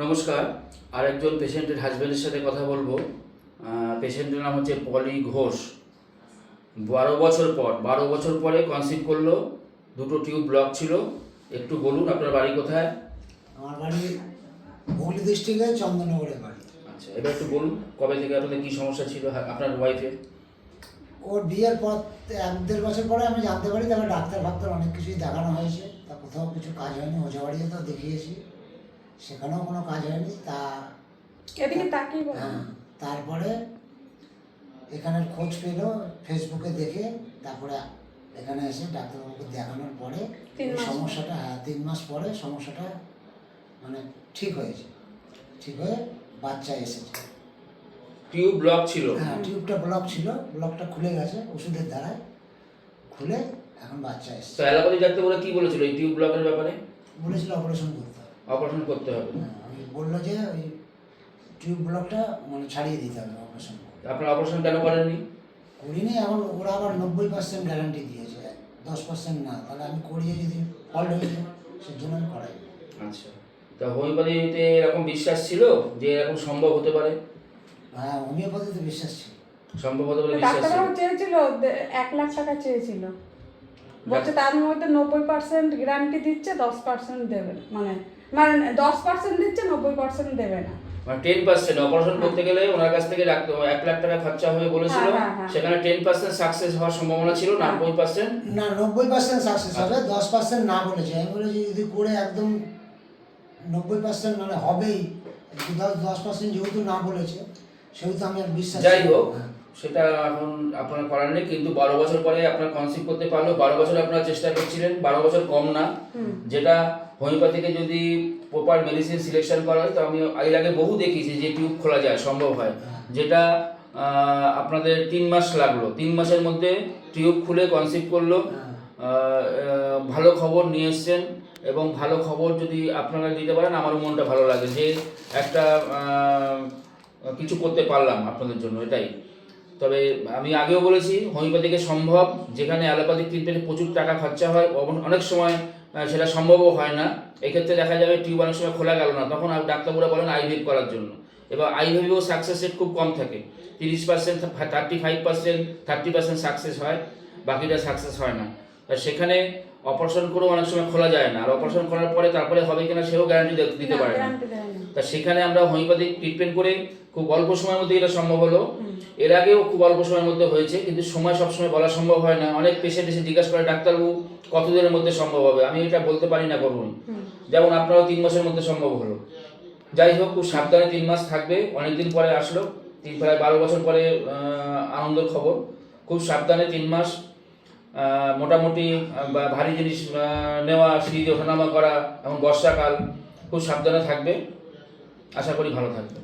নমস্কার। আরেকজন পেশেন্টের হাজব্যান্ডের সাথে কথা বলবো। পেশেন্টের নাম হচ্ছে পলি ঘোষ। 12 বছর পরে কনসিভ করলো। দুটো টিউব ব্লক ছিল। একটু বলুন আপনার বাড়ি কোথায়? আমার বাড়ি হুগলি ডিস্ট্রিক্টে চন্দননগরে বাড়ি। আচ্ছা, এবার একটু বলুন কবে থেকে আপনাদের কী সমস্যা ছিল আপনার ওয়াইফের? ওর বিয়ের পর 1-1.5 বছর পরে আমি জানতে পারি, তারপরে ডাক্তার অনেক কিছুই দেখানো হয়েছে, তা কোথাও কিছু কাজ হয়নি। ওঝা বাড়িতে তো দেখিয়েছি, সেখানেও কোনো কাজ হয়নি। এদিকে তাকিয়ে বলো। হ্যাঁ, তারপরে এখানের খোঁজ পেল ফেসবুকে দেখে, তারপরে এখানে এসে ডাক্তারবাবুকে দেখানোর পরে 3 মাস সমস্যাটা 3 মাস পরে সমস্যাটা মানে ঠিক হয়েছে। ঠিক হয়ে বাচ্চা এসেছে। টিউব ব্লক ছিল? হ্যাঁ, টিউবটা ব্লক ছিল, ব্লকটা খুলে গেছে ওষুধের দ্বারায়, খুলে এখন বাচ্চা তো এসেছে। অ্যালোপ্যাথি ডাক্তারবাবুরা কী বলেছিল এই টিউব ব্লকের ব্যাপারে? বলেছিল অপারেশন করতে হবে। অপারেশন করতে হবে। আমি বললো যে ওই টিউব ব্লকটা মানে ছাড়িয়ে দিতে হবে অপারেশন করে। আপনারা অপারেশন কেন করেননি? করিনি। এখন ওরা আবার 90% গ্যারান্টি দিয়েছে, 10% না। তাহলে আমি করিয়ে যদি ফল্ট হয়ে যায়, সেজন্য আমি করাই। আচ্ছা, তা হোমিওপ্যাথিতে এরকম বিশ্বাস ছিল যে এরকম সম্ভব হতে পারে? হ্যাঁ, হোমিওপ্যাথিতে বিশ্বাস ছিল। সম্ভব হতে পারে বিশ্বাস ছিল। ডাক্তারবাবু চেয়েছিল 1 লাখ টাকা চেয়েছিল, বলছে তার মধ্যে 90% গ্যারান্টি দিচ্ছে, 10% দেবে মানে 10% দিচ্ছে, 90% দেবে না। মানে 10% অপারেশন করতে গেলে ওনার কাছ থেকে 1 লাখ টাকা খরচা হবে বলেছিল। হ্যাঁ। সেখানে 10% সাকসেস হওয়ার সম্ভাবনা ছিল, 90%। না, 90% সাকসেস হবে, 10% না বলেছে। আমি বলেছি যদি করে একদম 90% মানে হবেই, 10% যেহেতু না বলেছে, সেহেতু আমি আর বিশ্বাস যাই করি না। হোক, সেটা এখন আপনার করার নেই। কিন্তু 12 বছর পরে আপনার কনসিভ করতে পারলো। 12 বছর আপনারা চেষ্টা করছিলেন, 12 বছর কম না। যেটা হোমিওপ্যাথিকে যদি প্রপার মেডিসিন সিলেকশন করা হয়, তো আমি এর আগে বহু দেখিয়েছি যে টিউব খোলা যায়, সম্ভব হয়। যেটা আপনাদের 3 মাস লাগলো। 3 মাসের মধ্যে টিউব খুলে কনসিভ করলো। ভালো খবর নিয়ে এসছেন, এবং ভালো খবর যদি আপনারা দিতে পারেন আমারও মনটা ভালো লাগে যে একটা কিছু করতে পারলাম আপনাদের জন্য, এটাই। তবে আমি আগেও বলেছি হোমিওপ্যাথিকে সম্ভব, যেখানে অ্যালোপ্যাথিক ট্রিটমেন্টে প্রচুর টাকা খরচা হয়, অনেক সময় সেটা সম্ভবও হয় না। এক্ষেত্রে দেখা যাবে টিউব অনেক সময় খোলা গেল না, তখন ডাক্তারবাবুরা বলেন আইভিএফ করার জন্য। এবার আইভিএফও সাকসেস রেট খুব কম থাকে, 30%, 35%, 30% সাকসেস হয়, বাকিটা সাকসেস হয় না। সেখানে অপারেশন করেও অনেক সময় খোলা যায় না, আর অপারেশন করার পরে তারপরে হবে কিনা সেও গ্যারান্টি দিতে পারে না। তা সেখানে আমরা হোমিওপ্যাথিক ট্রিটমেন্ট করে খুব অল্প সময়ের মধ্যে এটা সম্ভব হলো। এর আগেও খুব অল্প সময়ের মধ্যে হয়েছে, কিন্তু সময় সবসময় বলা সম্ভব হয় না। অনেক পেশেন্ট এসে জিজ্ঞাসা করে ডাক্তারবাবু কতদিনের মধ্যে সম্ভব হবে, আমি এটা বলতে পারি না করুন। যেমন আপনারও 3 মাসের মধ্যে সম্ভব হলো। যাই হোক, খুব সাবধানে 3 মাস থাকবে। অনেকদিন পরে আসলো, প্রায় 12 বছর পরে আনন্দের খবর। খুব সাবধানে 3 মাস, মোটামুটি ভারী জিনিস নেওয়া, সিঁড়ি ওঠানামা করা, এবং বর্ষাকাল, খুব সাবধানে থাকবে। আশা করি ভালো থাকবে।